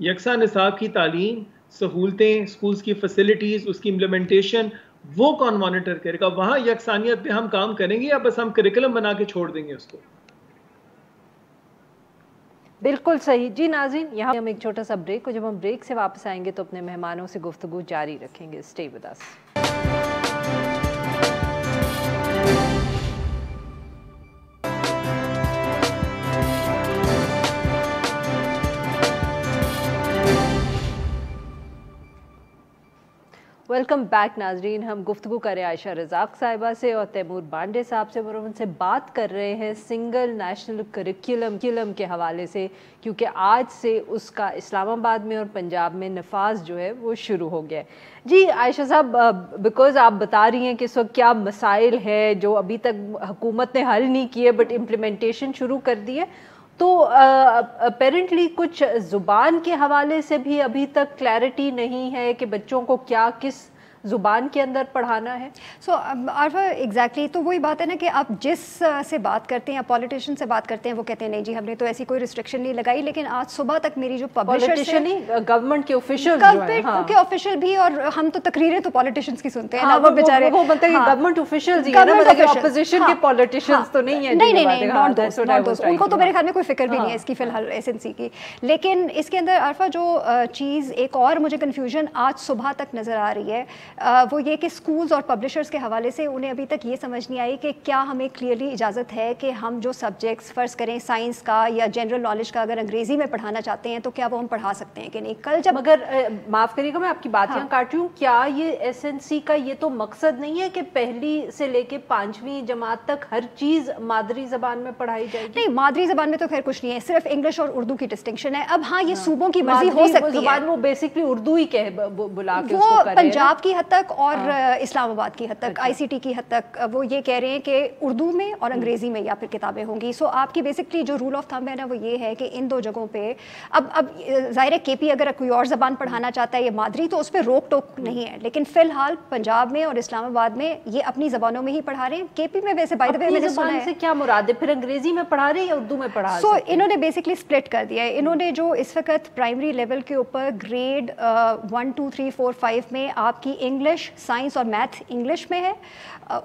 یکساں نصاب کی تعلیم, سہولتیں, اسکولس کی فیسلٹیز, اس کی امپلیمنٹیشن, وہ کون مانیٹر کرے گا؟ وہاں یکسانیت پہ ہم کام کریں گے یا بس ہم کریکلم بنا کے چھوڑ دیں گے اس کو؟ بالکل صحیح جی. ناظرین یہاں ہم ایک چھوٹا سا بریک, اور جب ہم بریک سے واپس آئیں گے تو اپنے مہمانوں سے گفتگو جاری رکھیں گے. Stay with us. Welcome back ناظرین. ہم گفتگو کر رہے ہیں عائشہ رزاق صاحبہ سے اور تیمور بانڈے صاحب سے, اور ان سے بات کر رہے ہیں سنگل نیشنل کریکولم کے حوالے سے, کیونکہ آج سے اس کا اسلام آباد میں اور پنجاب میں نفاذ جو ہے وہ شروع ہو گیا ہے. جی عائشہ صاحب, بیکاز آپ بتا رہی ہیں کہ اس وقت کیا مسائل ہے جو ابھی تک حکومت نے حل نہیں کیے بٹ امپلیمنٹیشن شروع کر دی ہے, تو اپیرنٹلی کچھ زبان کے حوالے سے بھی ابھی تک کلیئرٹی نہیں ہے کہ بچوں کو کیا کس زبان کے اندر پڑھانا ہے. سو عارفہ ایگزیکٹلی, تو وہی بات ہے نا کہ آپ جس سے بات کرتے ہیں, پولیٹیشین سے بات کرتے ہیں, وہ کہتے ہیں نہیں جی ہم نے تو ایسی کوئی ریسٹرکشن نہیں لگائی. لیکن آج صبح تک میری جو پبلشرز ہیں, گورنمنٹ کے آفیشیل کے آفیشیل بھی, اور ہم تو تقریریں تو پولیٹیشینز کی سنتے ہیں نا, وہ بیچارے وہ بنتا ہے کہ گورنمنٹ آفیشیلز ہی ہیں نا, مطلب اپوزیشن کے پولیٹیشینز تو نہیں ہیں. نہیں, ان کو تو میرے خیال میں کوئی فکر بھی نہیں ہے اس کی فی الحال ایس این سی کی. لیکن اس کے اندر عارفہ جو چیز ایک اور مجھے کنفیوژن آج صبح تک نظر آ رہی ہے, وہ یہ کہ اسکولز اور پبلشرز کے حوالے سے انہیں ابھی تک یہ سمجھ نہیں آئی کہ کیا ہمیں کلیئرلی اجازت ہے کہ ہم جو سبجیکٹس فرض کریں سائنس کا یا جنرل نالج کا اگر انگریزی میں پڑھانا چاہتے ہیں تو کیا وہ ہم پڑھا سکتے ہیں کہ نہیں. کل جب مگر معاف کریے گا میں آپ کی بات یہاں کاٹ رہی ہوں, کیا یہ ایس این سی کا یہ تو مقصد نہیں ہے کہ پہلی سے لے کے 5ویں جماعت تک ہر چیز مادری زبان میں پڑھائی جائے گی؟ نہیں, مادری زبان میں تو خیر کچھ نہیں ہے, صرف انگلش اور اردو کی ڈسٹنکشن ہے. اب ہاں یہ صوبوں کی مرضی ہو سکتی ہے, وہ بیسکلی اردو ہی بلا کے وہ پنجاب کی حد تک اور اسلام آباد کی حد تک, آئی سی ٹی کی حد تک وہ یہ کہہ رہے ہیں کہ اردو میں اور انگریزی میں یا پھر کتابیں ہوں گی. سو آپ کی بیسکلی جو رول آف تھمب ہے نا وہ یہ ہے کہ ان دو جگہوں پہ اب ظاہر ہے کے پی اگر کوئی اور زبان پڑھانا چاہتا ہے یہ مادری تو اس پہ روک ٹوک نہیں ہے, لیکن فی الحال پنجاب میں اور اسلام آباد میں یہ اپنی زبانوں میں ہی پڑھا رہے ہیں. کے پی میں ویسے بائی دا وے میں نے سنا ہے, سے کیا مراد ہے, پھر انگریزی میں پڑھا رہے ہیں یا اردو میں پڑھا؟ سو انہوں نے بیسکلی اسپلٹ کر دیا ہے. انہوں نے جو اس وقت پرائمری لیول کے اوپر گریڈ 1 2 3 4 5 میں آپ کی انگلش, سائنس اور میتھ انگلش میں ہے,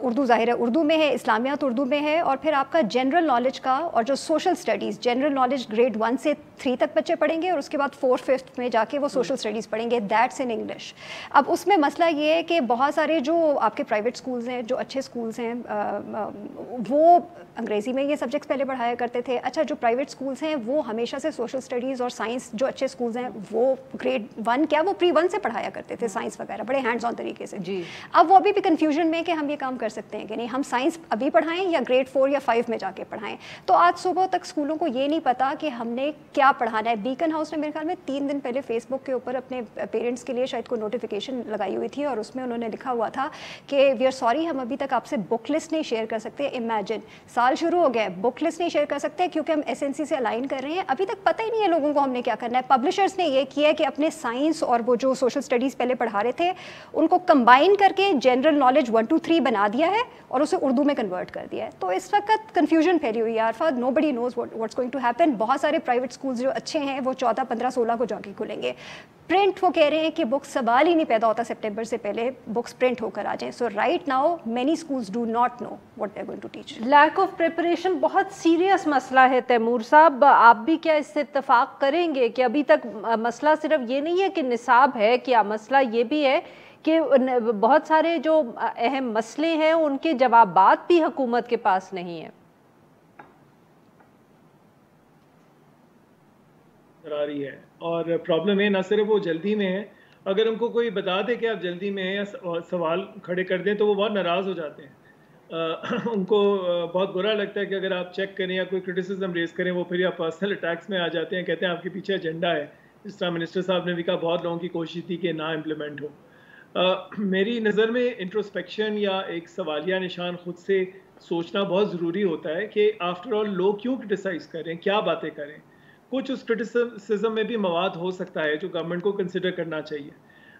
اردو ظاہر ہے اردو میں ہے, اسلامیات اردو میں ہے, اور پھر آپ کا جنرل نالج کا اور جو social studies, general knowledge grade 1 سے 3 تک بچے پڑھیں گے, اور اس کے بعد 4 5 میں جا کے وہ سوشل اسٹڈیز پڑھیں گے, دیٹس ان انگلش. اب اس میں مسئلہ یہ ہے کہ بہت سارے جو آپ کے پرائیویٹ اسکولز ہیں, جو اچھے اسکولز ہیں, وہ انگریزی میں یہ سبجیکٹس پہلے پڑھایا کرتے تھے. اچھا, جو پرائیویٹ اسکولز ہیں وہ ہمیشہ سے سوشل اسٹڈیز اور سائنس, جو اچھے اسکولز ہیں وہ گریڈ 1 کیا وہ پری 1 سے پڑھایا کرتے تھے, سائنس وغیرہ بڑے ہینڈز آن طریقے سے. جی, اب وہ ابھی بھی کنفیوژن میں کہ ہم یہ کام کر سکتے ہیں کہ نہیں, ہم سائنس ابھی پڑھائیں یا گریڈ 4 یا 5 میں جا کے پڑھائیں. تو آج صبح تک اسکولوں کو یہ نہیں پتا کہ ہم نے کیا پڑھانا ہے. بیکن ہاؤس نے میرے خیال میں 3 دن پہلے فیس بک کے اوپر اپنے پیرنٹس کے لیے شاید کوئی نوٹیفیکیشن لگائی ہوئی تھی, اور اس میں انہوں نے لکھا ہوا تھا کہ وی آر سوری, ہم ابھی تک آپ سے بک لسٹ نہیں شیئر کر سکتے. امیجن, سال شروع ہو گیا ہے, بک لسٹ نہیں شیئر کر سکتے کیونکہ ہم ایس این سی سے الائن کر رہے ہیں. ابھی تک پتہ ہی نہیں ہے لوگوں کو ہم نے کیا کرنا ہے. پبلشرز نے یہ کیا ہے کہ اپنے سائنس اور وہ جو سوشل اسٹڈیز پہلے پڑھا رہے تھے ان کو کمبائن کر کے جنرل نالج 1 2 3 بنا دیا ہے اور اسے اردو میں کنورٹ کر دیا ہے. تو اس وقت کنفیوژن پھیلی ہوئی ہے عارفہ, نو بڈی نوز واٹس گوئنگ ٹو ہیپن. بہت سارے پرائیویٹ اسکولز جو اچھے ہیں وہ 14 15 16 کو جا کے کھلیں گے. پرنٹ وہ کہہ رہے ہیں کہ بکس سوال ہی نہیں پیدا ہوتا سپٹمبر سے پہلے بکس پرنٹ ہو کر آ جائیں. So right now many schools do not know what they are going to teach. Lack of preparation بہت سیریس مسئلہ ہے. تیمور صاحب, آپ بھی کیا اس سے اتفاق کریں گے کہ ابھی تک مسئلہ صرف یہ نہیں ہے کہ نصاب ہے, کیا مسئلہ یہ بھی ہے کہ بہت سارے جو اہم مسئلے ہیں ان کے جوابات بھی حکومت کے پاس نہیں ہیں؟ رہی ہے, اور پرابلم ہے نہ صرف وہ جلدی میں ہے, اگر ان کو کوئی بتا دے کہ آپ جلدی میں ہیں یا سوال کھڑے کر دیں تو وہ بہت ناراض ہو جاتے ہیں. ان کو بہت برا لگتا ہے کہ اگر آپ چیک کریں یا کوئی کرٹیسزم ریز کریں وہ پھر یا پرسنل اٹیکس میں آ جاتے ہیں, کہتے ہیں آپ کے پیچھے ایجنڈا ہے. جس طرح منسٹر صاحب نے بھی کہا بہت لوگوں کی کوشش تھی کہ نہ امپلیمنٹ ہو. میری نظر میں انٹروسپیکشن یا ایک سوالیہ نشان خود سے سوچنا بہت ضروری ہوتا ہے کہ آفٹر آل لوگ کیوں کرٹیسائز کریں, کیا باتیں کریں. کچھ اس کرٹیسزم میں بھی مواد ہو سکتا ہے جو گورنمنٹ کو کنسیڈر کرنا چاہیے.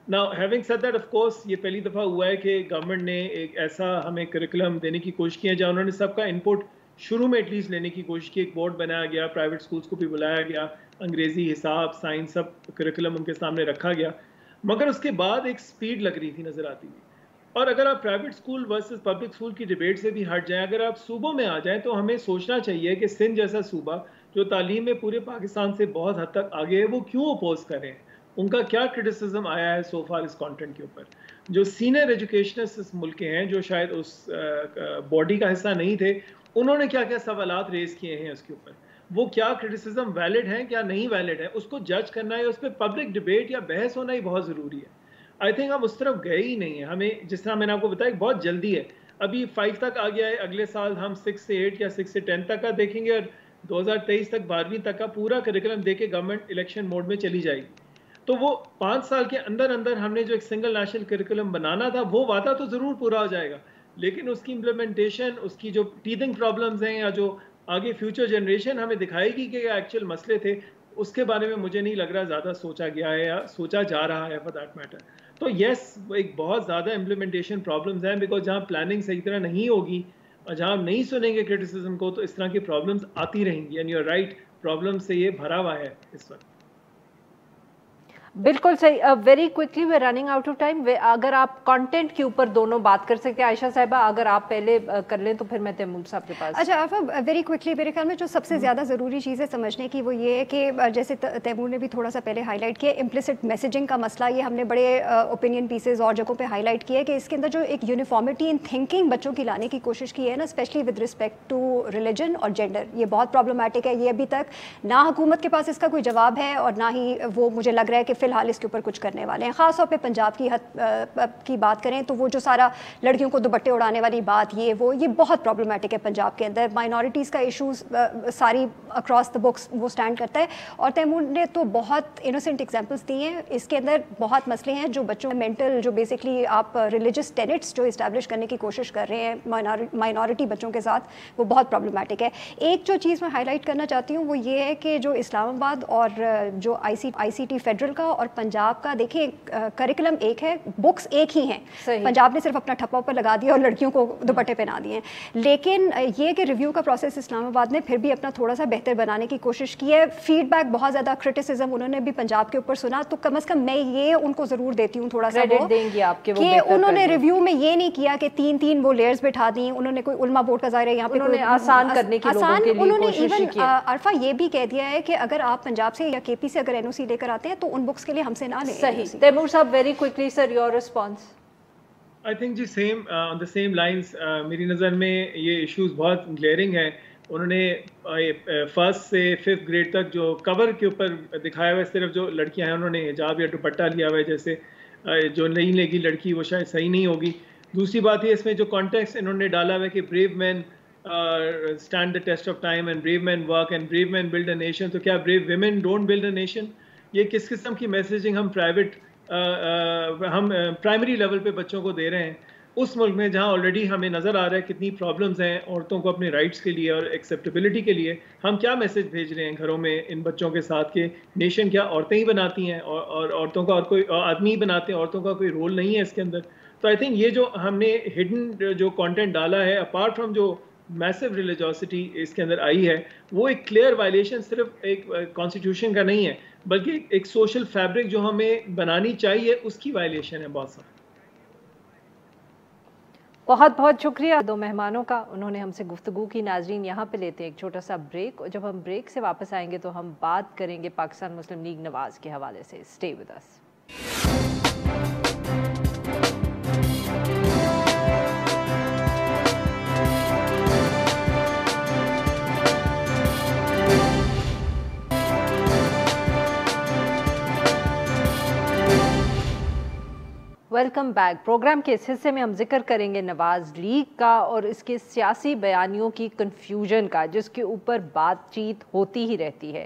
Now, having said that, of course, یہ پہلی دفعہ ہوا ہے کہ گورنمنٹ نے ایک ایسا ہمیں کریکولم دینے کی کوشش کی ہے جہاں انہوں نے سب کا انپٹ شروع میں ایٹ لیسٹ لینے کی کوشش کی. ایک بورڈ بنایا گیا, پرائیویٹ اسکولس کو بھی بلایا گیا, انگریزی, حساب, سائنس سب کریکولم ان کے سامنے رکھا گیا, مگر اس کے بعد ایک سپیڈ لگ رہی تھی, نظر آتی تھی. اور اگر آپ private school versus public school کی ڈیبیٹ سے بھی ہٹ جائیں, اگر آپ صوبوں میں آ جائیں, تو ہمیں سوچنا چاہیے کہ سندھ جیسا صوبہ جو تعلیم میں پورے پاکستان سے بہت حد تک آگے ہے, وہ کیوں اپوز کریں, ان کا کیا کرٹیسزم آیا ہے سو فار اس کانٹینٹ کے اوپر. جو سینئر ایجوکیشنسٹ اس ملک کے ہیں, جو شاید اس باڈی کا حصہ نہیں تھے, انہوں نے کیا کیا سوالات ریز کیے ہیں اس کے اوپر, وہ کیا کرٹیسزم ویلڈ ہیں کیا نہیں ویلڈ ہے, اس کو جج کرنا ہے, اس پہ پبلک ڈبیٹ یا بحث ہونا ہی بہت ضروری ہے. آئی تھنک ہم اس طرف گئے ہی نہیں ہیں. ہمیں جس طرح میں نے آپ کو بتایا بہت جلدی ہے, ابھی 5 تک آ گیا ہے, اگلے سال ہم 6 سے 8 یا 6 سے 10 تک کا دیکھیں گے, اور 2023 تک 12ویں تک کا پورا کریکولم دے کے گورنمنٹ الیکشن موڈ میں چلی جائے گی. تو وہ 5 سال کے اندر اندر ہم نے جو ایک سنگل نیشنل کریکولم بنانا تھا, وہ وعدہ تو ضرور پورا ہو جائے گا, لیکن اس کی امپلیمنٹیشن, اس کی جو ٹیتھنگ پرابلمز ہیں, یا جو آگے فیوچر جنریشن ہمیں دکھائے گی کہ کیا ایکچوئل مسئلے تھے, اس کے بارے میں مجھے نہیں لگ رہا زیادہ سوچا گیا ہے یا سوچا جا رہا ہے فار دیٹ میٹر. تو یس, ایک بہت زیادہ امپلیمنٹیشن پرابلمز ہیں, بیکاز جہاں پلاننگ صحیح طرح نہیں ہوگی اور جہاں ہم نہیں سنیں گے کرٹیسزم کو, تو اس طرح کی پرابلمز آتی رہیں گی. And you are right, problem سے یہ بھرا ہوا ہے اس وقت. بالکل صحیح. Very quickly we running out of time. اگر آپ کانٹینٹ کے اوپر دونوں بات کر سکتے ہیں, عائشہ صاحبہ اگر آپ پہلے کر لیں تو پھر میں تیمور صاحب کے پاس. اچھا عارفہ, ویری کوئکلی میرے خیال میں جو سب سے زیادہ ضروری چیز ہے سمجھنے کی وہ یہ ہے کہ جیسے تیمور نے بھی تھوڑا سا پہلے ہائی لائٹ کیا, امپلیسٹ میسیجنگ کا مسئلہ, یہ ہم نے بڑے اوپینین پیسز اور جگہوں پہ ہائی لائٹ کیا ہے کہ اس کے اندر جو ایک یونیفارمٹی ان تھنکنگ بچوں کی لانے کی کوشش کی ہے نا, specially with respect to religion اور جینڈر, یہ بہت پرابلمٹک ہے. یہ ابھی تک نہ حکومت کے پاس اس کا کوئی جواب ہے, اور نہ ہی وہ مجھے لگ رہا ہے کہ فی الحال اس کے اوپر کچھ کرنے والے ہیں. خاص طور پہ پنجاب کی بات کریں تو وہ جو سارا لڑکیوں کو دوپٹے اڑانے والی بات, یہ بہت پرابلمٹک ہے پنجاب کے اندر. مائنورٹیز کا ایشوز ساری اکراس دا بکس وہ اسٹینڈ کرتا ہے, اور تیمور نے تو بہت انوسینٹ ایگزامپلس دی ہیں. اس کے اندر بہت مسئلے ہیں جو بچوں مینٹل, جو بیسکلی آپ ریلیجس ٹینٹس جو اسٹیبلش کرنے کی کوشش کر رہے ہیں مائنورٹی بچوں کے ساتھ, وہ بہت پرابلمٹک ہے. ایک جو چیز میں ہائی لائٹ کرنا چاہتی ہوں وہ یہ ہے کہ جو اسلام آباد اور جو آئی سی ٹی فیڈرل کا اور پنجاب کا, دیکھیں کریکولم ایک ہے, بکس ایک ہی ہیں. پنجاب نے صرف اپنا ٹھپا اوپر لگا دیا اور لڑکیوں کو دوپٹے پہنا دیے, لیکن یہ کہ ریویو کا پروسیس اسلام آباد نے پھر بھی اپنا تھوڑا سا بہتر بنانے کی کوشش کی ہے. فیڈ بیک بہت زیادہ کرٹیسزم انہوں نے بھی پنجاب کے اوپر سنا, تو کم از کم میں یہ ان کو ضرور دیتی ہوں تھوڑا سا کہ انہوں نے ریویو میں یہ نہیں کیا کہ 3 وہ لیئرز بٹھا دی. انہوں نے کوئی علماء بورڈ کا ظاہر ہے یہاں پہ آسان کرنے کی انہوں نے ایون عارفہ یہ بھی کہہ دیا ہے کہ اگر آپ پنجاب سے یا کے پی سے اگر این او سی لے کر آتے ہیں تو ان بکس کے لیے ہم سے نہ لیں. صحیح. تیمور صاحب very quickly sir your response. I think جی same on the same lines, میری نظر میں یہ ایشوز بہت گلیئرنگ ہیں. انہوں نے 1 سے 5 گریڈ تک جو کور کے اوپر دکھایا ہوا ہے, صرف جو لڑکیاں ہیں انہوں نے حجاب یا دوپٹہ لیا ہوا ہے, جیسے جو نہیں لے گی لڑکی وہ شاید صحیح نہیں ہوگی. دوسری بات یہ اس میں جو کانٹیکسٹ انہوں نے ڈالا ہوا ہے کہ brave men stand the test of time and brave men work and brave men build a nation, تو کیا brave women don't build a nation? یہ کس قسم کی میسیجنگ ہم پرائمری لیول پہ بچوں کو دے رہے ہیں اس ملک میں جہاں آلریڈی ہمیں نظر آ رہا ہے کتنی پرابلمز ہیں عورتوں کو اپنے رائٹس کے لیے اور ایکسیپٹیبلٹی کے لیے. ہم کیا میسج بھیج رہے ہیں گھروں میں ان بچوں کے ساتھ کہ نیشن کیا عورتیں ہی بناتی ہیں, اور عورتوں کا اور کوئی آدمی ہی بناتے ہیں, عورتوں کا کوئی رول نہیں ہے اس کے اندر. تو آئی تھنک یہ جو ہم نے ہڈن جو کانٹینٹ ڈالا ہے, اپارٹ فرام جو میسو ریلیجوسٹی اس کے اندر آئی ہے, وہ ایک کلیئر وائلیشن صرف ایک کانسٹیٹیوشن کا نہیں ہے بلکہ ایک سوشل فیبرک جو ہمیں بنانی چاہیے اس کی وائلیشن ہے بہت سارا. بہت بہت شکریہ دو مہمانوں کا, انہوں نے ہم سے گفتگو کی. ناظرین یہاں پہ لیتے ہیں ایک چھوٹا سا بریک, اور جب ہم بریک سے واپس آئیں گے تو ہم بات کریں گے پاکستان مسلم لیگ نواز کے حوالے سے. Stay with us. Welcome back. Programme کے اس حصے میں ہم ذکر کریں گے نواز لیگ کا اور اس کے سیاسی بیانیوں کی کنفیوژن کا, جس کے اوپر بات چیت ہوتی ہی رہتی ہے.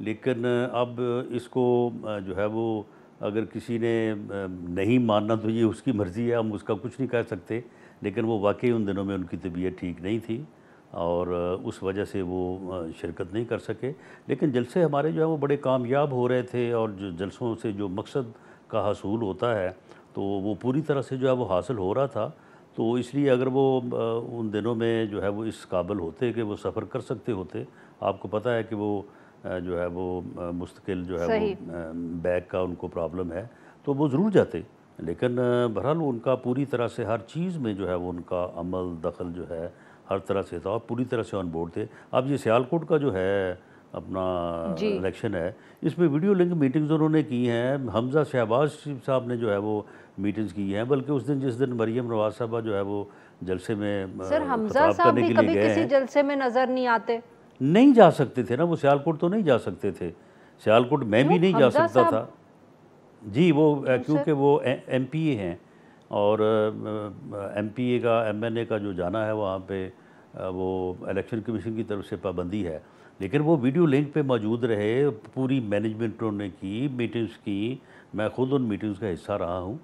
لیکن اب اس کو جو ہے وہ اگر کسی نے نہیں ماننا تو یہ اس کی مرضی ہے، ہم اس کا کچھ نہیں کہہ سکتے، لیکن وہ واقعی ان دنوں میں ان کی طبیعت ٹھیک نہیں تھی اور اس وجہ سے وہ شرکت نہیں کر سکے۔ لیکن جلسے ہمارے جو ہے وہ بڑے کامیاب ہو رہے تھے، اور جو جلسوں سے جو مقصد کا حصول ہوتا ہے تو وہ پوری طرح سے جو ہے وہ حاصل ہو رہا تھا۔ تو اس لیے اگر وہ ان دنوں میں جو ہے وہ اس قابل ہوتے کہ وہ سفر کر سکتے ہوتے، آپ کو پتہ ہے کہ وہ جو ہے وہ مستقل جو ہے وہ بیک کا ان کو پرابلم ہے، تو وہ ضرور جاتے، لیکن بہرحال ان کا پوری طرح سے ہر چیز میں جو ہے وہ ان کا عمل دخل جو ہے ہر طرح سے تھا، پوری طرح سے آن بورڈ تھے۔ اب یہ سیالکوٹ کا جو ہے اپنا الیکشن ہے، اس میں ویڈیو لنک میٹنگز انہوں نے کی ہیں، حمزہ شہباز صاحب نے جو ہے وہ میٹنگز کی ہیں، بلکہ اس دن جس دن مریم نواز صاحبہ جو ہے وہ جلسے میں سر حمزہ صاحب بھی کبھی کسی جلسے میں نظر نہیں آتے؟ نہیں جا سکتے تھے نا، وہ سیالکوٹ تو نہیں جا سکتے تھے، سیالکوٹ میں بھی نہیں جا سکتا تھا جی، وہ کیونکہ وہ ایم پی اے ہیں، اور ایم پی اے کا ایم این اے کا جو جانا ہے وہاں پہ وہ الیکشن کمیشن کی طرف سے پابندی ہے، لیکن وہ ویڈیو لنک پہ موجود رہے، پوری مینجمنٹ نے کی، میٹنگز کی، میں خود ان میٹنگز کا حصہ رہا ہوں۔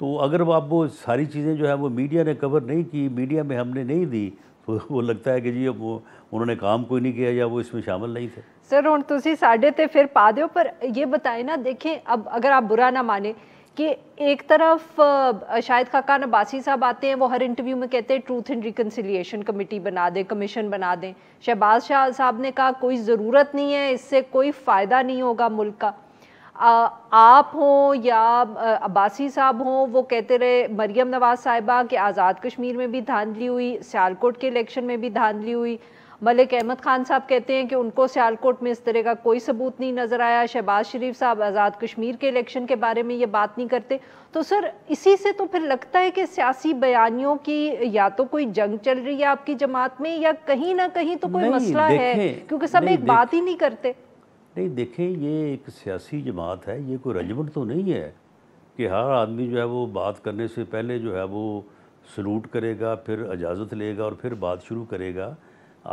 تو اگر وہ ساری چیزیں جو ہے وہ میڈیا نے کور نہیں کی، میڈیا میں ہم نے نہیں دی، تو وہ لگتا ہے کہ جی اب وہ انہوں نے کام کوئی نہیں کیا یا وہ اس میں شامل نہیں تھے۔ سر ہوں تسی ساڈے تے پھر پا دیو، پر یہ بتائیں نا، دیکھیں اب اگر آپ برا نہ مانیں کہ ایک طرف شاہد خاقان عباسی صاحب آتے ہیں، وہ ہر انٹرویو میں کہتے ہیں ٹروتھ اینڈ ریکنسیلیشن کمیٹی بنا دیں، کمیشن بنا دیں۔ شہباز شاہ صاحب نے کہا کوئی ضرورت نہیں ہے، اس سے کوئی فائدہ نہیں ہوگا ملک کا۔ آپ ہوں یا عباسی صاحب ہوں، وہ کہتے رہے، مریم نواز صاحبہ کہ آزاد کشمیر میں بھی دھاندلی ہوئی، سیالکوٹ کے الیکشن میں بھی دھاندلی ہوئی، ملک احمد خان صاحب کہتے ہیں کہ ان کو سیالکوٹ میں اس طرح کا کوئی ثبوت نہیں نظر آیا، شہباز شریف صاحب آزاد کشمیر کے الیکشن کے بارے میں یہ بات نہیں کرتے۔ تو سر اسی سے تو پھر لگتا ہے کہ سیاسی بیانیوں کی یا تو کوئی جنگ چل رہی ہے آپ کی جماعت میں، یا کہیں نہ کہیں تو کوئی مسئلہ ہے، کیونکہ سب ایک بات ہی نہیں کرتے۔ نہیں دیکھیں، یہ ایک سیاسی جماعت ہے، یہ کوئی رجمنٹ تو نہیں ہے کہ ہر آدمی جو ہے وہ بات کرنے سے پہلے جو ہے وہ سلوٹ کرے گا، پھر اجازت لے گا اور پھر بات شروع کرے گا۔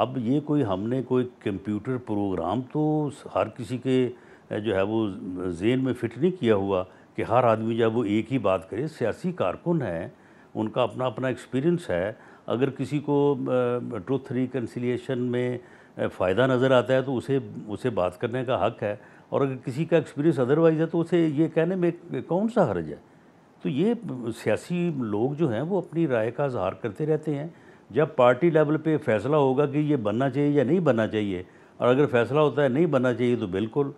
اب یہ کوئی ہم نے کوئی کمپیوٹر پروگرام تو ہر کسی کے جو ہے وہ ذہن میں فٹ نہیں کیا ہوا کہ ہر آدمی جو ہے وہ ایک ہی بات کرے۔ سیاسی کارکن ہیں، ان کا اپنا اپنا ایکسپیرینس ہے، اگر کسی کو ٹروتھ ریکنسیلیشن میں فائدہ نظر آتا ہے تو اسے بات کرنے کا حق ہے، اور اگر کسی کا ایکسپیرینس ادروائز ہے تو اسے یہ کہنے میں کون سا حرج ہے۔ تو یہ سیاسی لوگ جو ہیں وہ اپنی رائے کا اظہار کرتے رہتے ہیں، جب پارٹی لیول پہ فیصلہ ہوگا کہ یہ بننا چاہیے یا نہیں بننا چاہیے، اور اگر فیصلہ ہوتا ہے نہیں بننا چاہیے تو بالکل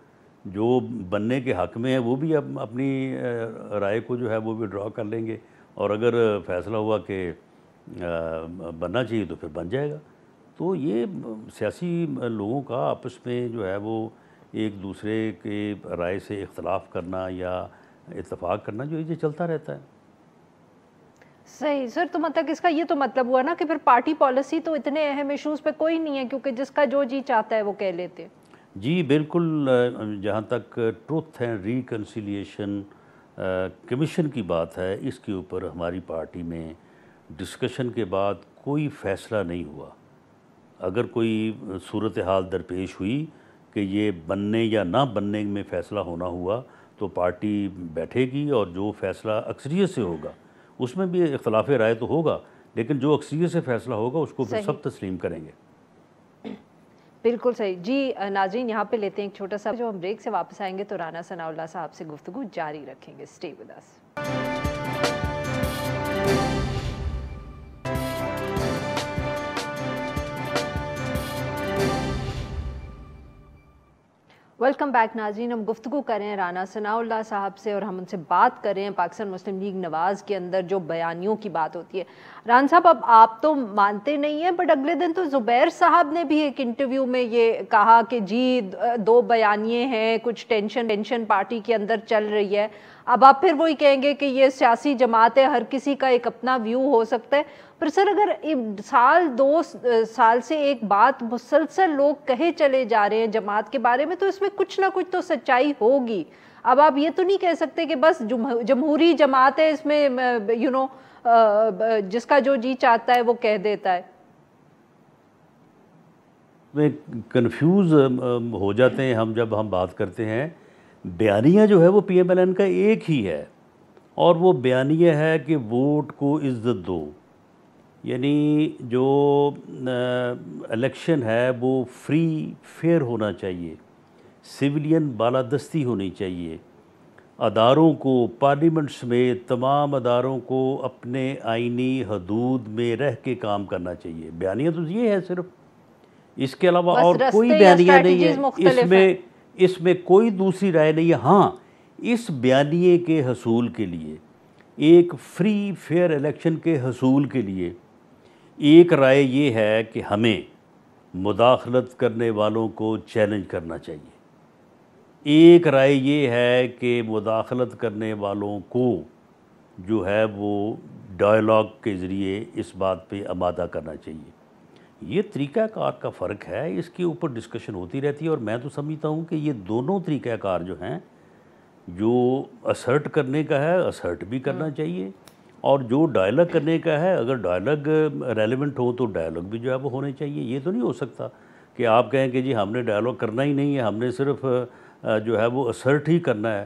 جو بننے کے حق میں ہے وہ بھی اپنی رائے کو جو ہے وہ بھی ڈرا کر لیں گے، اور اگر فیصلہ ہوا کہ بننا چاہیے تو پھر بن جائے گا۔ تو یہ سیاسی لوگوں کا آپس میں جو ہے وہ ایک دوسرے کے رائے سے اختلاف کرنا یا اتفاق کرنا جو یہ چلتا رہتا ہے۔ صحیح سر، تو مطلب اس کا یہ تو مطلب ہوا نا کہ پھر پارٹی پالیسی تو اتنے اہم ایشوز پہ کوئی نہیں ہے، کیونکہ جس کا جو جی چاہتا ہے وہ کہہ لیتے۔ جی بالکل، جہاں تک ٹروتھ اینڈ ریکنسیلیشن کمیشن کی بات ہے، اس کے اوپر ہماری پارٹی میں ڈسکشن کے بعد کوئی فیصلہ نہیں ہوا۔ اگر کوئی صورتحال درپیش ہوئی کہ یہ بننے یا نہ بننے میں فیصلہ ہونا ہوا تو پارٹی بیٹھے گی، اور جو فیصلہ اکثریت سے ہوگا اس میں بھی اختلاف رائے تو ہوگا، لیکن جو اکثریت سے فیصلہ ہوگا اس کو پھر سب تسلیم کریں گے۔ بالکل صحیح جی۔ ناظرین یہاں پہ لیتے ہیں ایک چھوٹا سا، جو ہم بریک سے واپس آئیں گے تو رانا ثناء اللہ صاحب سے گفتگو جاری رکھیں گے۔ Stay with us. Welcome back ناظرین، ہم گفتگو کر رہے ہیں رانا ثناء اللہ صاحب سے، اور ہم ان سے بات کر رہے ہیں پاکستان مسلم لیگ نواز کے اندر جو بیانیوں کی بات ہوتی ہے۔ رانا صاحب، اب آپ تو مانتے نہیں ہیں، بٹ اگلے دن تو زبیر صاحب نے بھی ایک انٹرویو میں یہ کہا کہ جی 2 بیانیے ہیں، کچھ ٹینشن پارٹی کے اندر چل رہی ہے۔ اب آپ پھر وہی کہیں گے کہ یہ سیاسی جماعت ہے، ہر کسی کا ایک اپنا ویو ہو سکتا ہے، پر سر اگر 2 سال سے ایک بات مسلسل لوگ کہے چلے جا رہے ہیں جماعت کے بارے میں، تو اس میں کچھ نہ کچھ تو سچائی ہوگی۔ اب آپ یہ تو نہیں کہہ سکتے کہ بس جمہوری جماعت ہے، اس میں جس کا جو جی چاہتا ہے وہ کہہ دیتا ہے۔ میں کنفیوز ہو جاتے ہیں ہم جب ہم بات کرتے ہیں. بیانیہ جو ہے وہ پی ایم ایل این کا ایک ہی ہے، اور وہ بیانیہ ہے کہ ووٹ کو عزت دو. یعنی جو الیکشن ہے وہ فری فیئر ہونا چاہیے، سویلین بالادستی ہونی چاہیے. اداروں کو، پارلیمنٹ سمیت تمام اداروں کو اپنے آئینی حدود میں رہ کے کام کرنا چاہیے. بیانیہ تو یہ ہے صرف، اس کے علاوہ اور کوئی بیانیہ نہیں ہے. اس میں کوئی دوسری رائے نہیں ہے. ہاں، اس بیانیے کے حصول کے لیے، ایک فری فیئر الیکشن کے حصول کے لیے ایک رائے یہ ہے کہ ہمیں مداخلت کرنے والوں کو چیلنج کرنا چاہیے. ایک رائے یہ ہے کہ مداخلت کرنے والوں کو جو ہے وہ ڈائلاگ کے ذریعے اس بات پہ آمادہ کرنا چاہیے. یہ طریقہ کار کا فرق ہے، اس کے اوپر ڈسکشن ہوتی رہتی ہے. اور میں تو سمجھتا ہوں کہ یہ دونوں طریقہ کار جو ہیں، جو اسرٹ کرنے کا ہے اسرٹ بھی کرنا چاہیے، اور جو ڈائلاگ کرنے کا ہے اگر ڈائلاگ ریلیونٹ ہو تو ڈائلاگ بھی جو ہے وہ ہونے چاہیے. یہ تو نہیں ہو سکتا کہ آپ کہیں کہ جی ہم نے ڈائلاگ کرنا ہی نہیں ہے، ہم نے صرف جو ہے وہ اسرٹ ہی کرنا ہے.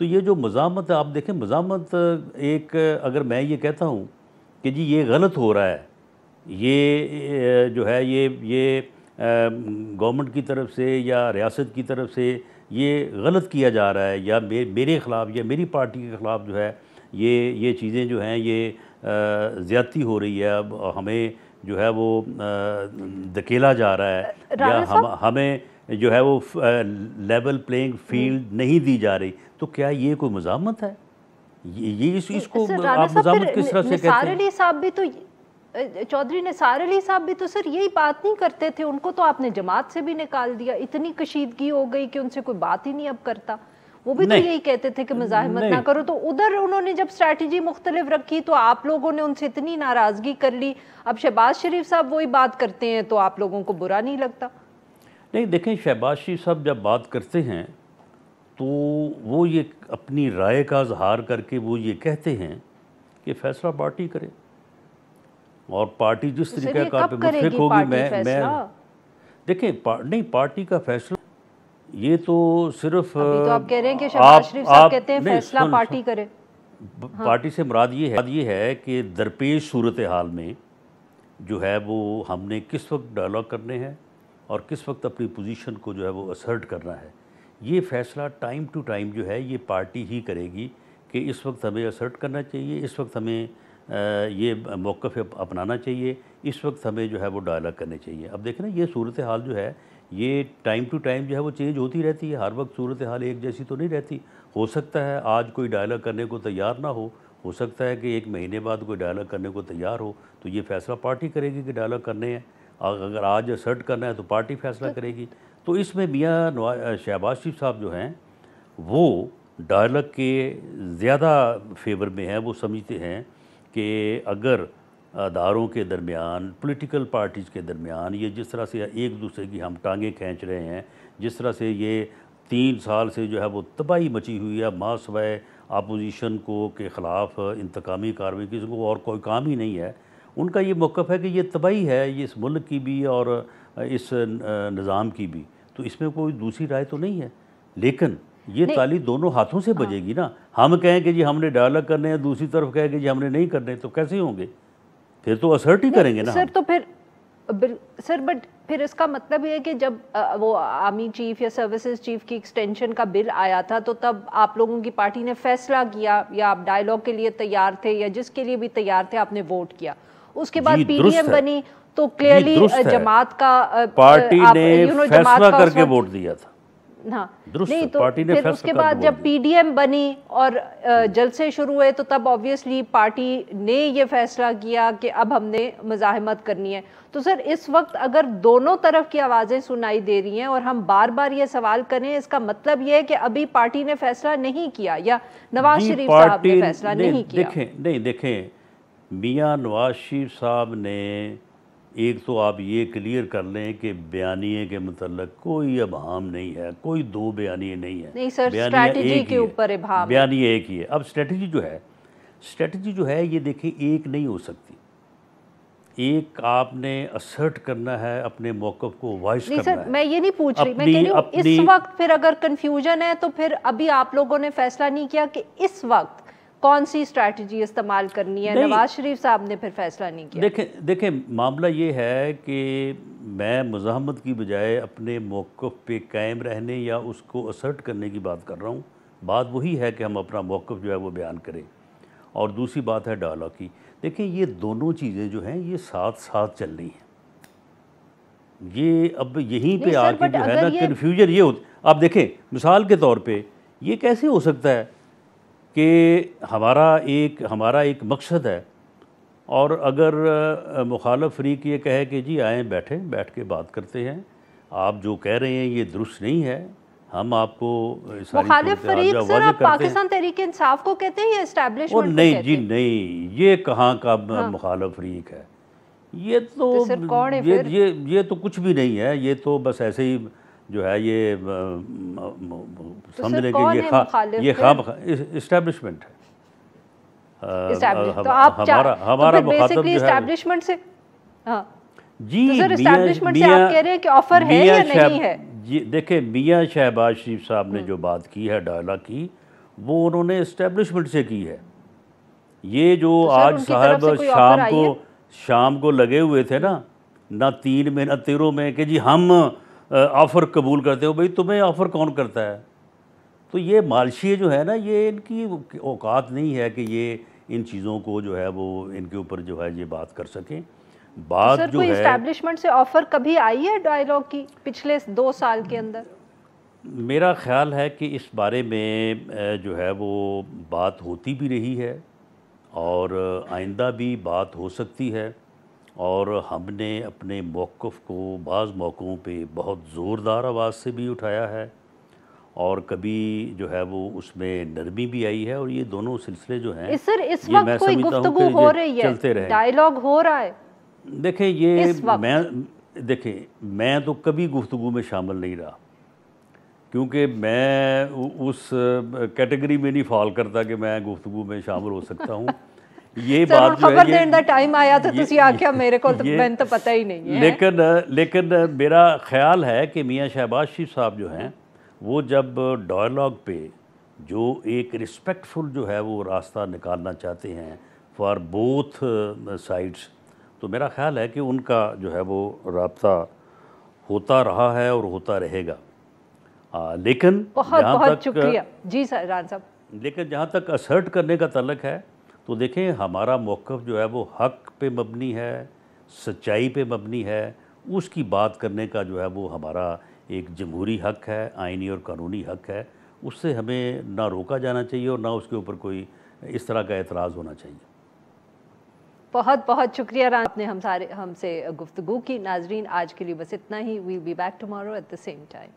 تو یہ جو مزاحمت ہے، آپ دیکھیں مزاحمت ایک، اگر میں یہ کہتا ہوں کہ جی یہ غلط ہو رہا ہے، یہ جو ہے یہ گورنمنٹ کی طرف سے یا ریاست کی طرف سے یہ غلط کیا جا رہا ہے، یا میرے خلاف یا میری پارٹی کے خلاف جو ہے یہ چیزیں جو ہیں یہ زیادتی ہو رہی ہے، اب ہمیں جو ہے وہ دھکیلا جا رہا ہے، یا ہمیں جو ہے وہ لیول پلینگ فیلڈ نہیں دی جا رہی، تو کیا یہ کوئی مزاحمت ہے؟ یہ اس کو آپ مزاحمت کس طرح سے کہتے ہیں؟ چودھری نثار علی صاحب بھی تو سر یہی بات نہیں کرتے تھے، ان کو تو آپ نے جماعت سے بھی نکال دیا. اتنی کشیدگی ہو گئی کہ ان سے کوئی بات ہی نہیں اب کرتا. وہ بھی تو یہی کہتے تھے کہ مزاحمت نہ کرو. تو ادھر انہوں نے جب اسٹریٹجی مختلف رکھی تو آپ لوگوں نے ان سے اتنی ناراضگی کر لی. اب شہباز شریف صاحب وہی بات کرتے ہیں تو آپ لوگوں کو برا نہیں لگتا؟ نہیں، دیکھیں شہباز شریف صاحب جب بات کرتے ہیں تو وہ یہ اپنی رائے کا اظہار کر کے وہ یہ کہتے ہیں کہ فیصلہ پارٹی کرے، اور پارٹی جس طریقہ کار پہ متفق ہوگی. میں دیکھیں نہیں، پارٹی کا فیصلہ یہ تو صرف تو آپ کہہ رہے ہیں کہ شہباز شریف صاحب کہتے ہیں فیصلہ پارٹی کرے. پارٹی سے مراد یہ ہے کہ درپیش صورتحال میں جو ہے وہ ہم نے کس وقت ڈائلاگ کرنے ہیں اور کس وقت اپنی پوزیشن کو جو ہے وہ اسرٹ کرنا ہے. یہ فیصلہ ٹائم ٹو ٹائم جو ہے یہ پارٹی ہی کرے گی کہ اس وقت ہمیں اسرٹ کرنا چاہیے، اس وقت ہمیں یہ موقف اپنانا چاہیے، اس وقت ہمیں جو ہے وہ ڈائلاگ کرنے چاہیے. اب دیکھیں نا، یہ صورتحال جو ہے یہ ٹائم ٹو ٹائم جو ہے وہ چینج ہوتی رہتی ہے. ہر وقت صورتحال ایک جیسی تو نہیں رہتی. ہو سکتا ہے آج کوئی ڈائلاگ کرنے کو تیار نہ ہو سکتا ہے کہ ایک مہینے بعد کوئی ڈائلاگ کرنے کو تیار ہو. تو یہ فیصلہ پارٹی کرے گی کہ ڈائلاگ کرنے ہیں. اگر آج اسرٹ کرنا ہے تو پارٹی فیصلہ کرے گی. تو اس میں میاں شہباز شریف صاحب جو ہیں وہ ڈائلاگ کے زیادہ فیور میں ہیں. وہ سمجھتے ہیں کہ اگر اداروں کے درمیان، پولیٹیکل پارٹیز کے درمیان یہ جس طرح سے ایک دوسرے کی ہم ٹانگیں کھینچ رہے ہیں، جس طرح سے یہ 3 سال سے جو ہے وہ تباہی مچی ہوئی ہے، ماں سوائے اپوزیشن کو کے خلاف انتقامی کارروائی کسی کو اور کوئی کام ہی نہیں ہے. ان کا یہ موقف ہے کہ یہ تباہی ہے، یہ اس ملک کی بھی اور اس نظام کی بھی. تو اس میں کوئی دوسری رائے تو نہیں ہے. لیکن یہ تالی دونوں ہاتھوں سے بجے گی نا. ہم کہیں کہ جی ہم نے ڈائلاگ کرنے ہیں، دوسری طرف کہیں کہ جی ہم نے نہیں کرنے، تو کیسے ہوں گے؟ پھر تو اسرٹ ہی کریں گے نا سر. تو پھر بٹ پھر اس کا مطلب یہ ہے کہ جب وہ آرمی چیف یا سروسز چیف کی ایکسٹینشن کا بل آیا تھا تو تب آپ لوگوں کی پارٹی نے فیصلہ کیا، یا آپ ڈائلاگ کے لیے تیار تھے، یا جس کے لیے بھی تیار تھے آپ نے ووٹ کیا. اس کے بعد پی ڈی ایم بنی تو کلیئرلی جماعت کا پارٹی نے فیصلہ کر کے ووٹ دیا تھا. ہاں نہیں تو پھر اس کے بعد جب پی ڈی ایم بنی اور جلسے شروع ہوئے تو تب آبویسلی پارٹی نے یہ فیصلہ کیا کہ اب ہم نے مزاحمت کرنی ہے. تو سر اس وقت اگر دونوں طرف کی آوازیں سنائی دے رہی ہیں اور ہم بار بار یہ سوال کریں، اس کا مطلب یہ ہے کہ ابھی پارٹی نے فیصلہ نہیں کیا، یا نواز شریف صاحب نے فیصلہ نہیں کیا. دیکھیں میاں نواز شریف صاحب نے، ایک تو آپ یہ کلیئر کر لیں کہ بیانیے کے متعلق کوئی ابہام نہیں ہے، کوئی 2 بیانیے نہیں ہے. نہیں سر، اسٹریٹجی کے اوپر ابہام، بیانیے ایک ہی ہے. اب اسٹریٹجی جو ہے یہ دیکھیں ایک نہیں ہو سکتی. ایک آپ نے اسرٹ کرنا ہے اپنے موقف کو وائس کرنا ہے. نہیں سر میں یہ نہیں پوچھ رہی, میں کہہ رہی ہوں اس وقت پھر اگر کنفیوژن ہے تو پھر ابھی آپ لوگوں نے فیصلہ نہیں کیا کہ اس وقت کون سی اسٹریٹجی استعمال کرنی ہے, نواز شریف صاحب نے پھر فیصلہ نہیں کیا. دیکھیں معاملہ یہ ہے کہ میں مزاحمت کی بجائے اپنے موقف پہ قائم رہنے یا اس کو اسرٹ کرنے کی بات کر رہا ہوں. بات وہی ہے کہ ہم اپنا موقف جو ہے وہ بیان کریں, اور دوسری بات ہے ڈائلاگ کی. دیکھیں یہ دونوں چیزیں جو ہیں یہ ساتھ ساتھ چل رہی ہیں. یہ اب یہیں پہ آ کے جو ہے نا کنفیوژن یہ ہوتا. آپ دیکھیں مثال کے طور پہ یہ کیسے ہو سکتا ہے کہ ہمارا ایک مقصد ہے, اور اگر مخالف فریق یہ کہے کہ جی آئیں بیٹھ کے بات کرتے ہیں, آپ جو کہہ رہے ہیں یہ درست نہیں ہے, ہم آپ کو مخالف فریق سر آپ پاکستان تحریک انصاف کو کہتے ہیں یا اسٹیبلشمنٹ کو کہتے ہیں؟ نہیں جی نہیں, یہ کہاں کا مخالف فریق ہے, یہ تو یہ تو کچھ بھی نہیں ہے. یہ تو بس ایسے ہی جو ہے یہ سمجھ لیں کہ یہ اسٹیبلشمنٹ ہے. ہمارا مخاطب جو ہے جی اسٹیبلشمنٹ سے آپ کہہ رہے ہیں کہ آفر ہے یا نہیں ہے. دیکھیں میاں شہباز شریف صاحب نے جو بات کی ہے ڈائلاگ کی, وہ انہوں نے اسٹیبلشمنٹ سے کی ہے. یہ جو آج صاحب شام کو لگے ہوئے تھے نا, نہ 3 میں نہ 13 میں, کہ جی ہم آفر قبول کرتے ہو. بھئی تمہیں آفر کون کرتا ہے؟ تو یہ مالشیے جو ہے نا, یہ ان کی اوقات نہیں ہے کہ یہ ان چیزوں کو جو ہے وہ ان کے اوپر جو ہے یہ بات کر سکیں. بات جو ہے اسٹیبلشمنٹ سے آفر کبھی آئی ہے ڈائلاگ کی پچھلے 2 سال کے اندر؟ میرا خیال ہے کہ اس بارے میں جو ہے وہ بات ہوتی بھی رہی ہے, اور آئندہ بھی بات ہو سکتی ہے. اور ہم نے اپنے موقف کو بعض موقعوں پہ بہت زوردار آواز سے بھی اٹھایا ہے, اور کبھی جو ہے وہ اس میں نرمی بھی آئی ہے. اور یہ دونوں سلسلے جو ہیں سر اس وقت کوئی گفتگو ہو رہی ہے, ڈائلاگ ہو رہا ہے؟ دیکھیں میں تو کبھی گفتگو میں شامل نہیں رہا, کیونکہ میں اس کیٹیگری میں نہیں فال کرتا کہ میں گفتگو میں شامل ہو سکتا ہوں. یہ بات جو خبر دین دا ٹائم آیا تو تسی آکھیا میرے کو تو میں تو پتہ ہی نہیں ہے. لیکن میرا خیال ہے کہ میاں شہباز شریف صاحب جو ہیں وہ جب ڈائلاگ پہ جو ایک رسپیکٹفل جو ہے وہ راستہ نکالنا چاہتے ہیں فار بوتھ سائڈس, تو میرا خیال ہے کہ ان کا جو ہے وہ رابطہ ہوتا رہا ہے اور ہوتا رہے گا. لیکن بہت شکریہ جی سر ران صاحب. لیکن جہاں تک اسرٹ کرنے کا تعلق ہے تو دیکھیں ہمارا موقف جو ہے وہ حق پہ مبنی ہے, سچائی پہ مبنی ہے. اس کی بات کرنے کا جو ہے وہ ہمارا ایک جمہوری حق ہے, آئینی اور قانونی حق ہے. اس سے ہمیں نہ روکا جانا چاہیے اور نہ اس کے اوپر کوئی اس طرح کا اعتراض ہونا چاہیے. بہت شکریہ ران, آپ نے ہم سے گفتگو کی. ناظرین آج کے لیے بس اتنا ہی. We'll be back tomorrow at the same time.